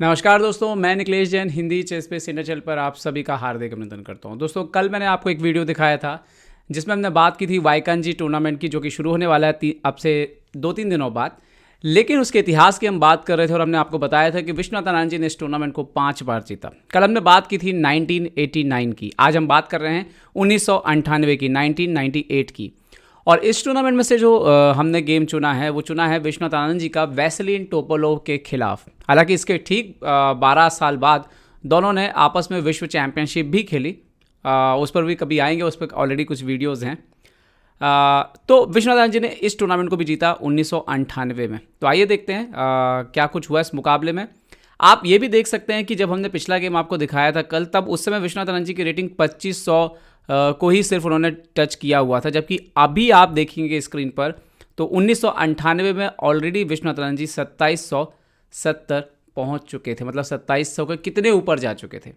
नमस्कार दोस्तों, मैं निखिलेश जैन हिंदी चेस पे इंडिया चैनल पर आप सभी का हार्दिक अभिनंदन करता हूं। दोस्तों, कल मैंने आपको एक वीडियो दिखाया था जिसमें हमने बात की थी वाईकान टूर्नामेंट की, जो कि शुरू होने वाला है अब से 2-3 दिनों बाद। लेकिन उसके इतिहास की हम बात कर रहे थे और हमने आपको बताया था कि विश्वनाथन आनंद जी ने इस टूर्नामेंट को 5 बार जीता। कल हमने बात की थी 1989 की, आज हम बात कर रहे हैं 1998 की, 1998 की। और इस टूर्नामेंट में से जो हमने गेम चुना है वो चुना है विश्वनाथ आनंद जी का वैसलिन टोपोलोव के खिलाफ। हालांकि इसके ठीक 12 साल बाद दोनों ने आपस में विश्व चैंपियनशिप भी खेली। उस पर भी कभी आएंगे, उस पर ऑलरेडी कुछ वीडियोज़ हैं। तो विश्वनाथ आनंद जी ने इस टूर्नामेंट को भी जीता 1998 में। तो आइए देखते हैं क्या कुछ हुआ इस मुकाबले में। आप ये भी देख सकते हैं कि जब हमने पिछला गेम आपको दिखाया था कल, तब उस समय विश्वनाथ आनंद जी की रेटिंग 2500 को ही सिर्फ उन्होंने टच किया हुआ था, जबकि अभी आप देखेंगे स्क्रीन पर तो 1998 में ऑलरेडी विश्वनाथ आनंद जी 2770 पहुंच चुके थे। मतलब 2700 के कितने ऊपर जा चुके थे।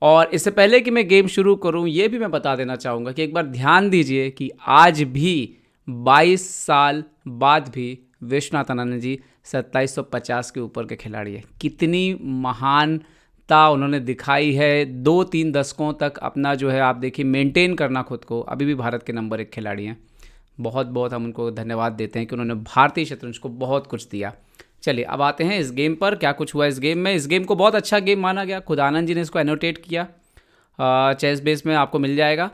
और इससे पहले कि मैं गेम शुरू करूं, ये भी मैं बता देना चाहूँगा कि एक बार ध्यान दीजिए कि आज भी 22 साल बाद भी विश्वनाथ आनंद जी 2750 के ऊपर के खिलाड़ी हैं। कितनी महानता उन्होंने दिखाई है। 2-3 दशकों तक अपना जो है आप देखिए मेंटेन करना खुद को। अभी भी भारत के नंबर 1 खिलाड़ी हैं। बहुत बहुत हम उनको धन्यवाद देते हैं कि उन्होंने भारतीय शतरंज को बहुत कुछ दिया। चलिए अब आते हैं इस गेम पर, क्या कुछ हुआ इस गेम में। इस गेम को बहुत अच्छा गेम माना गया, खुद आनंद जी ने इसको एनोटेट किया। चेस बेस में आपको मिल जाएगा।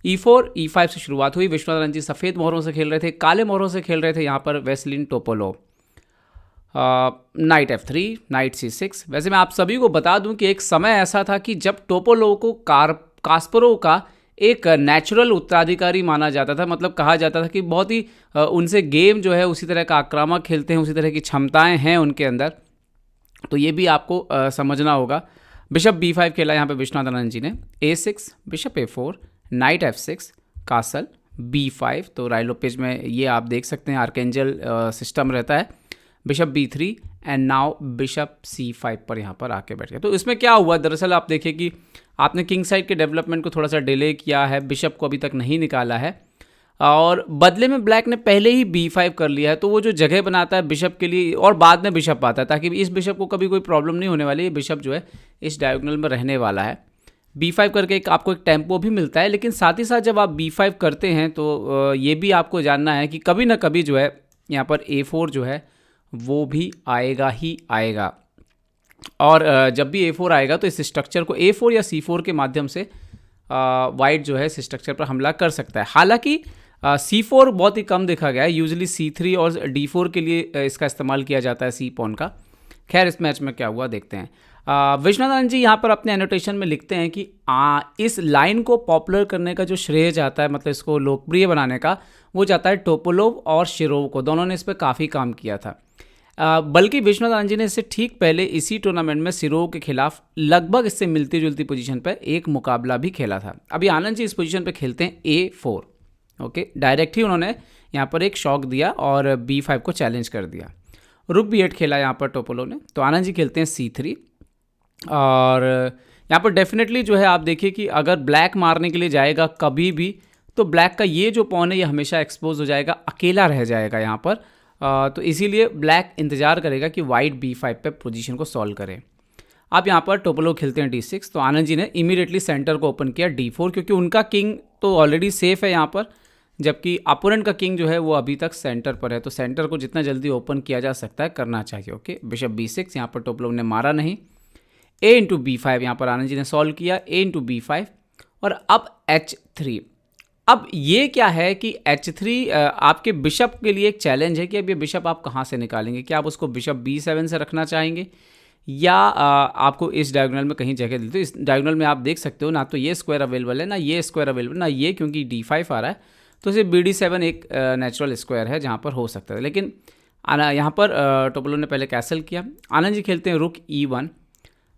E4 E5 से शुरुआत हुई। विश्वनाथ आनंद जी सफ़ेद मोहरों से खेल रहे थे, काले मोहरों से खेल रहे थे यहाँ पर Vaseline टोपोलोव। Night F3, night C6। वैसे मैं आप सभी को बता दूं कि एक समय ऐसा था कि जब टोपोलोव को कास्परोव का एक नेचुरल उत्तराधिकारी माना जाता था। मतलब कहा जाता था कि बहुत ही उनसे गेम जो है उसी तरह का आक्रामक खेलते हैं, उसी तरह की क्षमताएं हैं उनके अंदर। तो ये भी आपको समझना होगा। बिशप B5 खेला यहाँ पे विश्वनाथ आनंद जी ने। A6, bishop A4, night F6, castle B5। तो राइलो पेज में ये आप देख सकते हैं आर्केंजल सिस्टम रहता है। Bishop B3 and now bishop C5 पर यहाँ पर आके बैठ गया। तो इसमें क्या हुआ, दरअसल आप देखिए कि आपने किंग साइड के डेवलपमेंट को थोड़ा सा डिले किया है, बिशप को अभी तक नहीं निकाला है, और बदले में ब्लैक ने पहले ही B5 कर लिया है। तो वो जो जगह बनाता है बिशप के लिए और बाद में बिशप आता है, ताकि इस बिशप को कभी कोई प्रॉब्लम नहीं होने वाली। ये बिशप जो है इस डायगोनल में रहने वाला है। B5 करके आपको एक टेम्पो भी मिलता है, लेकिन साथ ही साथ जब आप B5 करते हैं तो ये भी आपको जानना है कि कभी ना कभी जो है यहाँ पर A4 जो है वो भी आएगा ही आएगा। और जब भी A4 आएगा तो इस स्ट्रक्चर को A4 या C4 के माध्यम से वाइट जो है इस स्ट्रक्चर पर हमला कर सकता है। हालांकि C4 बहुत ही कम देखा गया है। यूजुअली C3 और D4 के लिए इसका इस्तेमाल किया जाता है C पॉन का। खैर इस मैच में क्या हुआ देखते हैं। विश्वनाथ आनंद जी यहाँ पर अपने एनोटेशन में लिखते हैं कि इस लाइन को पॉपुलर करने का जो श्रेय जाता है, मतलब इसको लोकप्रिय बनाने का, वो जाता है टोपोलोव और शिरोव को। दोनों ने इस पर काफ़ी काम किया था। बल्कि विश्वनाथ आनंद जी ने इससे ठीक पहले इसी टूर्नामेंट में सिरोव के खिलाफ लगभग इससे मिलती जुलती पोजीशन पर एक मुकाबला भी खेला था। अभी आनंद जी इस पोजीशन पर खेलते हैं A4। ओके, डायरेक्ट ही उन्होंने यहाँ पर एक शॉक दिया और B5 को चैलेंज कर दिया। रुक B8 खेला यहाँ पर टोपोलोव ने। तो आनंद जी खेलते हैं C3। और यहाँ पर डेफिनेटली जो है आप देखिए कि अगर ब्लैक मारने के लिए जाएगा कभी भी, तो ब्लैक का ये जो पॉन है ये हमेशा एक्सपोज हो जाएगा, अकेला रह जाएगा यहाँ पर। तो इसीलिए ब्लैक इंतजार करेगा कि वाइट B5 पे पोजीशन को सॉल्व करे। आप यहाँ पर टोपोलोव खेलते हैं D6। तो आनंद जी ने इमीडिएटली सेंटर को ओपन किया D4, क्योंकि उनका किंग तो ऑलरेडी सेफ है यहाँ पर, जबकि अपोनेंट का किंग जो है वो अभी तक सेंटर पर है। तो सेंटर को जितना जल्दी ओपन किया जा सकता है करना चाहिए। ओके, बिशप B6 यहाँ पर टोपोलोव ने मारा नहीं। A×B5 यहाँ पर आनंद जी ने सॉल्व किया। A×B5 और अब H3। अब ये क्या है कि H3 आपके बिशप के लिए एक चैलेंज है कि अब ये बिशप आप कहाँ से निकालेंगे। क्या आप उसको बिशप B7 से रखना चाहेंगे या आपको इस डायगोनल में कहीं जगह दी। तो इस डायगोनल में आप देख सकते हो ना तो ये स्क्वायर अवेलेबल है, ना ये स्क्वायर अवेलेबल, ना ये, क्योंकि D5 आ रहा है। तो सिर्फ BD7 एक नेचुरल स्क्वायर है जहाँ पर हो सकता है। लेकिन यहाँ पर टोपोलोव ने पहले कैसल किया। आनंद जी खेलते हैं रुक E1।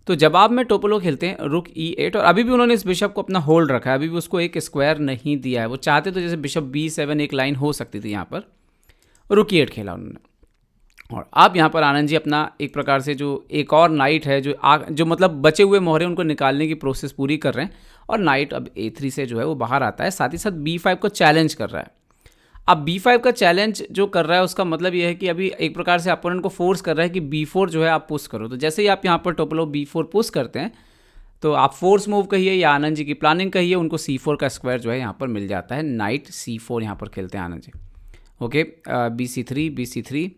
तो जवाब में टोपोलोव खेलते हैं रुक E8। और अभी भी उन्होंने इस बिशप को अपना होल्ड रखा है, अभी भी उसको एक स्क्वायर नहीं दिया है। वो चाहते तो जैसे बिशप B7 एक लाइन हो सकती थी, यहाँ पर रुक E8 खेला उन्होंने। और अब यहाँ पर आनंद जी अपना एक प्रकार से जो एक और नाइट है जो मतलब बचे हुए मोहरे उनको निकालने की प्रोसेस पूरी कर रहे हैं। और नाइट अब A3 से जो है वो बाहर आता है, साथ ही साथ B5 को चैलेंज कर रहा है। अब B5 का चैलेंज जो कर रहा है उसका मतलब ये है कि अभी एक प्रकार से अपोनेंट को फोर्स कर रहा है कि B4 जो है आप पुश करो। तो जैसे ही आप यहाँ पर टोपोलॉव B4 पुश करते हैं तो आप फोर्स मूव कहिए या आनंद जी की प्लानिंग कहिए, उनको C4 का स्क्वायर जो है यहाँ पर मिल जाता है। नाइट C4 यहाँ पर खेलते हैं Anand ji. Okay, BC3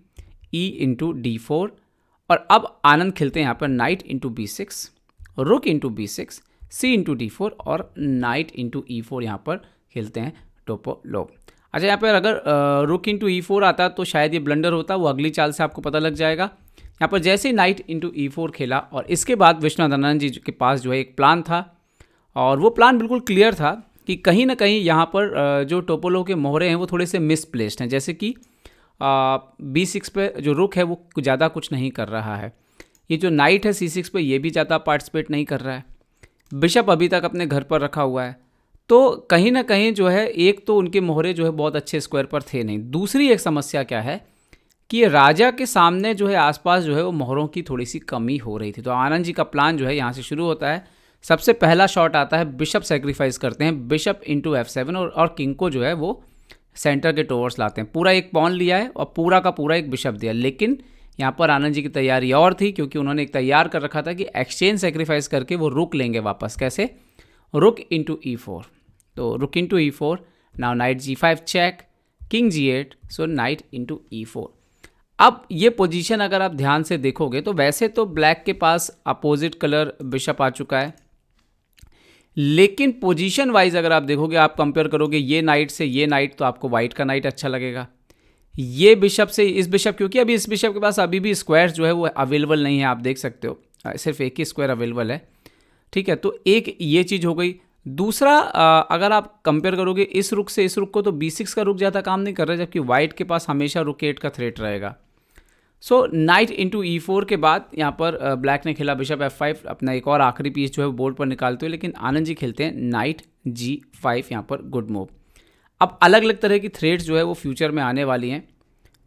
E into D4 और अब आनंद खेलते हैं यहाँ पर नाइट इंटू B6, रुक into B6, C into D4 और नाइट इंटू E4 यहाँ पर खेलते हैं टोपोलॉव। अच्छा, यहाँ पर अगर रुक इंटू E4 आता तो शायद ये ब्लंडर होता, वो अगली चाल से आपको पता लग जाएगा। यहाँ पर जैसे ही नाइट इंटू E4 खेला और इसके बाद विश्वनाथ आनंद जी के पास जो है एक प्लान था और वो प्लान बिल्कुल क्लियर था कि कहीं ना कहीं यहाँ पर जो टोपोलॉव के मोहरे हैं वो थोड़े से मिसप्लेस्ड हैं। जैसे कि B6 पे जो रुक है वो ज़्यादा कुछ नहीं कर रहा है, ये जो नाइट है C6 पे ये भी ज़्यादा पार्टिसिपेट नहीं कर रहा है, बिशप अभी तक अपने घर पर रखा हुआ है। तो कहीं ना कहीं जो है एक तो उनके मोहरे जो है बहुत अच्छे स्क्वायर पर थे नहीं, दूसरी एक समस्या क्या है कि ये राजा के सामने जो है आसपास जो है वो मोहरों की थोड़ी सी कमी हो रही थी। तो आनंद जी का प्लान जो है यहाँ से शुरू होता है। सबसे पहला शॉट आता है, बिशप सेक्रीफाइस करते हैं, बिशप इंटू F7 और किंग को जो है वो सेंटर के टोवर्ड्स लाते हैं। पूरा एक पॉन लिया है और पूरा का पूरा एक बिशप दिया, लेकिन यहाँ पर आनंद जी की तैयारी और थी क्योंकि उन्होंने एक तैयार कर रखा था कि एक्सचेंज सेक्रीफाइस करके वो रुक लेंगे वापस। कैसे? रुक इंटू E4, तो rook into E4, now knight G5 check, king G8, so knight into E4। अब ये पोजीशन अगर आप ध्यान से देखोगे तो वैसे तो ब्लैक के पास अपोजिट कलर बिशप आ चुका है, लेकिन पोजीशन वाइज अगर आप देखोगे, आप कंपेयर करोगे ये नाइट से ये नाइट, तो आपको वाइट का नाइट अच्छा लगेगा। ये बिशप से इस बिशप, क्योंकि अभी इस बिशप के पास अभी भी स्क्वायर जो है वो अवेलेबल नहीं है, आप देख सकते हो सिर्फ एक ही स्क्वायर अवेलेबल है। ठीक है, तो एक ये चीज़ हो गई। दूसरा, अगर आप कंपेयर करोगे इस रुक से इस रुक को, तो B6 का रुक ज़्यादा काम नहीं कर रहा है, जबकि वाइट के पास हमेशा रुक 8 का थ्रेट रहेगा। सो नाइट इंटू E4 के बाद यहाँ पर ब्लैक ने खेला बिशप F5, अपना एक और आखिरी पीस जो है बोर्ड पर निकालते हुए, लेकिन आनंद जी खेलते हैं नाइट G5, यहाँ पर गुड मूव। अब अलग अलग तरह की थ्रेड्स जो है वो फ्यूचर में आने वाली हैं,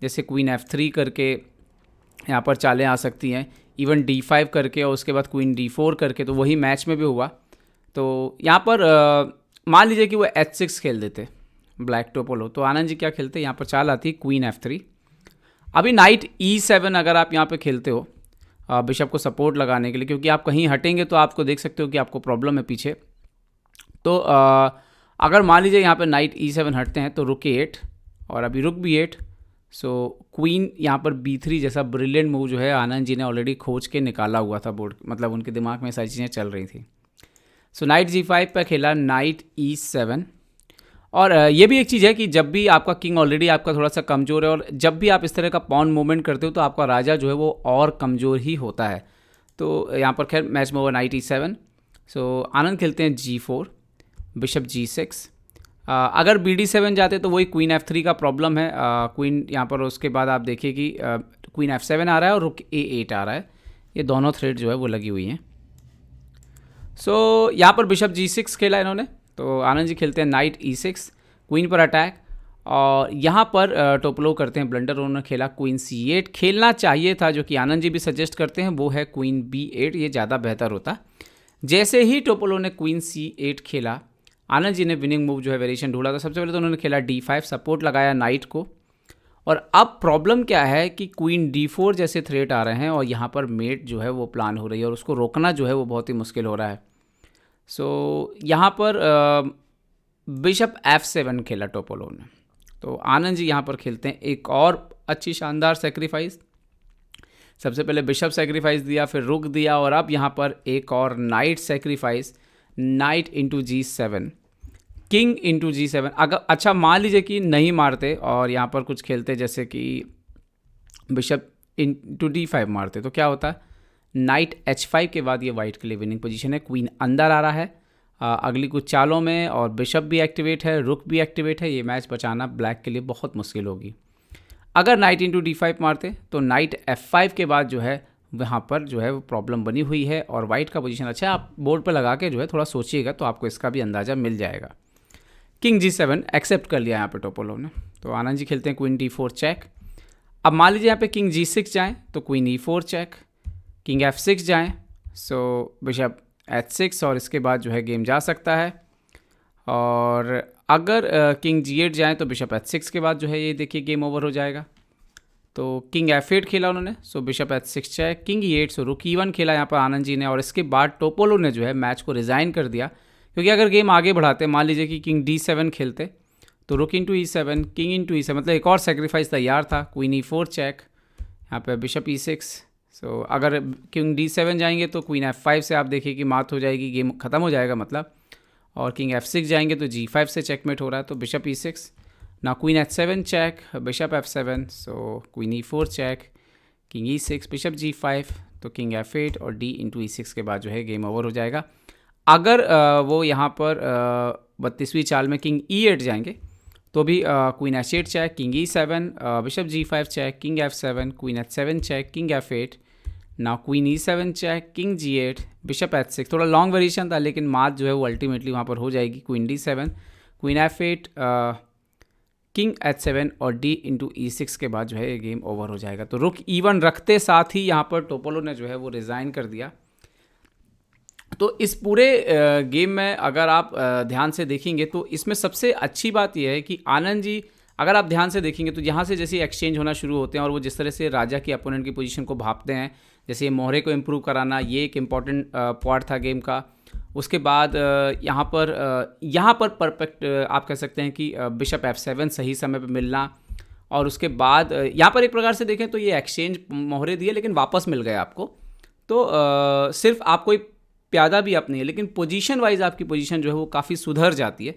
जैसे क्वीन F3 करके यहाँ पर चालें आ सकती हैं, इवन D5 करके और उसके बाद क्वीन D4 करके, तो वही मैच में भी हुआ। तो यहाँ पर मान लीजिए कि वो H6 खेल देते ब्लैक टोपोलॉव, तो आनंद जी क्या खेलते, यहाँ पर चाल आती क्वीन F3। अभी नाइट E7 अगर आप यहाँ पे खेलते हो बिशप को सपोर्ट लगाने के लिए, क्योंकि आप कहीं हटेंगे तो आपको देख सकते हो कि आपको प्रॉब्लम है पीछे। तो अगर मान लीजिए यहाँ पे नाइट E7 हटते हैं तो रुक 8 और अभी रुक B8, सो क्वीन यहाँ पर B3 जैसा ब्रिलियंट मूव जो है आनंद जी ने ऑलरेडी खोज के निकाला हुआ था बोर्ड, मतलब उनके दिमाग में सारी चीज़ें चल रही थी। सो नाइट G5 पर खेला नाइट E7। और ये भी एक चीज़ है कि जब भी आपका किंग ऑलरेडी आपका थोड़ा सा कमज़ोर है और जब भी आप इस तरह का पॉन मूवमेंट करते हो तो आपका राजा जो है वो और कमज़ोर ही होता है। तो यहाँ पर खैर मैच में हुआ नाइट E7। सो आनंद खेलते हैं G4, बिशप G6। अगर BD7 जाते तो वही क्वीन F3 का प्रॉब्लम है। क्वीन यहाँ पर, उसके बाद आप देखिए कि क्वीन F7 आ रहा है और रुक A8 आ रहा है, ये दोनों थ्रेड जो है वो लगी हुई हैं। सो यहाँ पर बिशप G6 खेला इन्होंने, तो आनंद जी खेलते हैं नाइट E6, क्वीन पर अटैक। और यहाँ पर टोपोलॉव करते हैं ब्लंडर, उन्होंने खेला क्वीन C8। खेलना चाहिए था, जो कि आनंद जी भी सजेस्ट करते हैं, वो है क्वीन B8, ये ज़्यादा बेहतर होता। जैसे ही टोपोलॉव ने क्वीन C8 खेला, आनंद जी ने विनिंग मूव जो है वेरिएशन ढूंढा। तो सबसे पहले तो उन्होंने खेला D5, सपोर्ट लगाया नाइट को। और अब प्रॉब्लम क्या है कि क्वीन D4 जैसे थ्रेट आ रहे हैं और यहाँ पर मेट जो है वो प्लान हो रही है और उसको रोकना जो है वो बहुत ही मुश्किल हो रहा है। सो यहाँ पर बिशप F7 खेला टोपोलॉव ने, तो आनंद जी यहाँ पर खेलते हैं एक और अच्छी शानदार सेक्रीफाइस। सबसे पहले बिशप सेक्रीफाइस दिया, फिर रुक दिया, और अब यहाँ पर एक और night sacrifice, night into G7, king into G7। अगर अच्छा मान लीजिए कि नहीं मारते और यहाँ पर कुछ खेलते, जैसे कि बिशप इंटू D5 मारते, तो क्या होता है, नाइट H5 के बाद ये वाइट के लिए विनिंग पोजीशन है। क्वीन अंदर आ रहा है अगली कुछ चालों में, और बिशप भी एक्टिवेट है, रुक भी एक्टिवेट है। ये मैच बचाना ब्लैक के लिए बहुत मुश्किल होगी। अगर नाइट इंटू D5 मारते तो नाइट F5 के बाद जो है वहाँ पर जो है वो प्रॉब्लम बनी हुई है और वाइट का पोजीशन अच्छा है। आप बोर्ड पर लगा के जो है थोड़ा सोचिएगा तो आपको इसका भी अंदाज़ा मिल जाएगा। किंग G7 एक्सेप्ट कर लिया यहाँ पे टोपोलॉव ने, तो आनंद जी खेलते हैं क्वीन D4 चेक। अब मान लीजिए यहाँ पे किंग G6 जाएँ तो queen E4 check, king F6 जाएँ, सो बिशप H6, और इसके बाद जो है गेम जा सकता है। और अगर किंग G8 जाए तो बिशप H6 के बाद जो है ये देखिए गेम ओवर हो जाएगा। तो किंग F8 खेला उन्होंने, so bishop H6 check, king E8, so rook E1 खेला यहाँ पर आनंद जी ने, और इसके बाद टोपोलो ने जो है मैच को रिज़ाइन कर दिया, क्योंकि अगर गेम आगे बढ़ाते, मान लीजिए कि किंग D7 खेलते तो rook into E7, king into E7, मतलब एक और सेक्रीफाइस तैयार था। क्वीन E4 चेक, यहाँ पे बिशप E6, सो अगर किंग D7 जाएंगे तो क्वीन F5 से आप देखिए कि मात हो जाएगी, गेम ख़त्म हो जाएगा मतलब। और किंग F6 जाएंगे तो G5 से चेकमेट हो रहा है, तो बिशप E6। ना queen H7 check, bishop F7, so queen E4 check, king E6, bishop G5, तो किंग F8 और D इंटू E6 के बाद जो है गेम ओवर हो जाएगा। अगर वो यहाँ पर 32वीं चाल में किंग E8 जाएंगे तो भी queen H8 check, king E7, bishop G5 check, king F7, queen H7 check, king F8, ना queen E7 check, king G8, bishop H6। थोड़ा लॉन्ग वेरिएशन था लेकिन मात जो है वो अल्टीमेटली वहाँ पर हो जाएगी। Queen D7, queen F8, king H7 और D इंटू E6 के बाद जो है ये गेम ओवर हो जाएगा। तो रुक E1 रखते साथ ही यहाँ पर टोपोलो ने जो है वो रिज़ाइन कर दिया। तो इस पूरे गेम में अगर आप ध्यान से देखेंगे तो इसमें सबसे अच्छी बात यह है कि आनंद जी, अगर आप ध्यान से देखेंगे तो यहाँ से जैसे एक्सचेंज होना शुरू होते हैं और वो जिस तरह से राजा की अपोनेंट की पोजीशन को भापते हैं, जैसे ये मोहरे को इम्प्रूव कराना, ये एक इम्पॉर्टेंट पार्ट था गेम का। उसके बाद यहाँ पर परफेक्ट आप कह सकते हैं कि बिशप F7 सही समय पर मिलना, और उसके बाद यहाँ पर एक प्रकार से देखें तो ये एक्सचेंज मोहरे दिए लेकिन वापस मिल गए आपको। तो सिर्फ आप कोई प्यादा भी आप नहीं है, लेकिन पोजीशन वाइज आपकी पोजीशन जो है वो काफ़ी सुधर जाती है।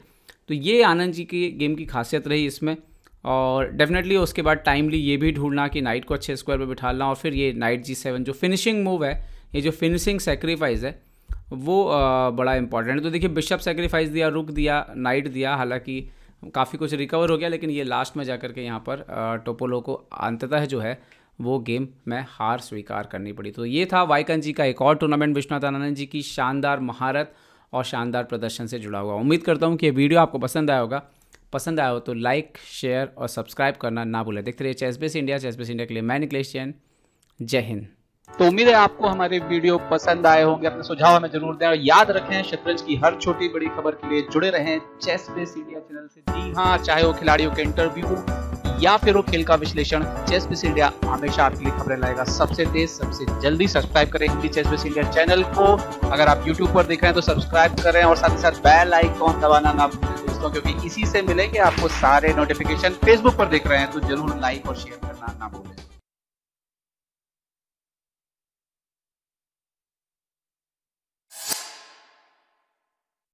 तो ये आनंद जी की गेम की खासियत रही इसमें। और डेफिनेटली उसके बाद टाइमली ये भी ढूंढना कि नाइट को अच्छे स्क्वायर पे बिठाना, और फिर ये नाइट G7 जो फिनिशिंग मूव है, ये जो फिनिशिंग सेक्रीफाइस है वो बड़ा इंपॉर्टेंट है। तो देखिए बिशप सेक्रीफाइस दिया, रुक दिया, नाइट दिया, हालांकि काफ़ी कुछ रिकवर हो गया, लेकिन ये लास्ट में जाकर के यहाँ पर टोपोलो को अंततः जो है वो गेम में हार स्वीकार करनी पड़ी। तो ये था वाईकन जी का एक और टूर्नामेंट विश्वनाथ आनंद जी की शानदार महारत और शानदार प्रदर्शन से जुड़ा हुआ। उम्मीद करता हूँ कि ये वीडियो आपको पसंद आया होगा। पसंद आया हो तो लाइक, शेयर और सब्सक्राइब करना ना भूलें। देखते रहिए चेसबेस इंडिया। चेसबेस इंडिया के लिए मैं निकलेश जैन। जय हिंद। तो उम्मीद है आपको हमारे वीडियो पसंद आए होंगे। अपने सुझाव हमें जरूर दें और याद रखें, शतरंज की हर छोटी बड़ी खबर के लिए जुड़े रहें चेसबेस इंडिया चैनल से। जी हाँ, चाहे वो खिलाड़ियों के इंटरव्यू या फिर वो खेल का विश्लेषण, चेसबेस इंडिया हमेशा आपके लिए खबरें लाएगा सबसे तेज, सबसे जल्दी। सब्सक्राइब करें हिंदी चेसबेस इंडिया चैनल को। अगर आप यूट्यूब पर देख रहे हैं तो सब्सक्राइब करें और साथ ही साथ बेल आइकॉन दबाना ना भूलें दोस्तों, क्योंकि इसी से मिलेंगे आपको सारे नोटिफिकेशन। फेसबुक पर देख रहे हैं तो जरूर लाइक और शेयर करना ना भूलें।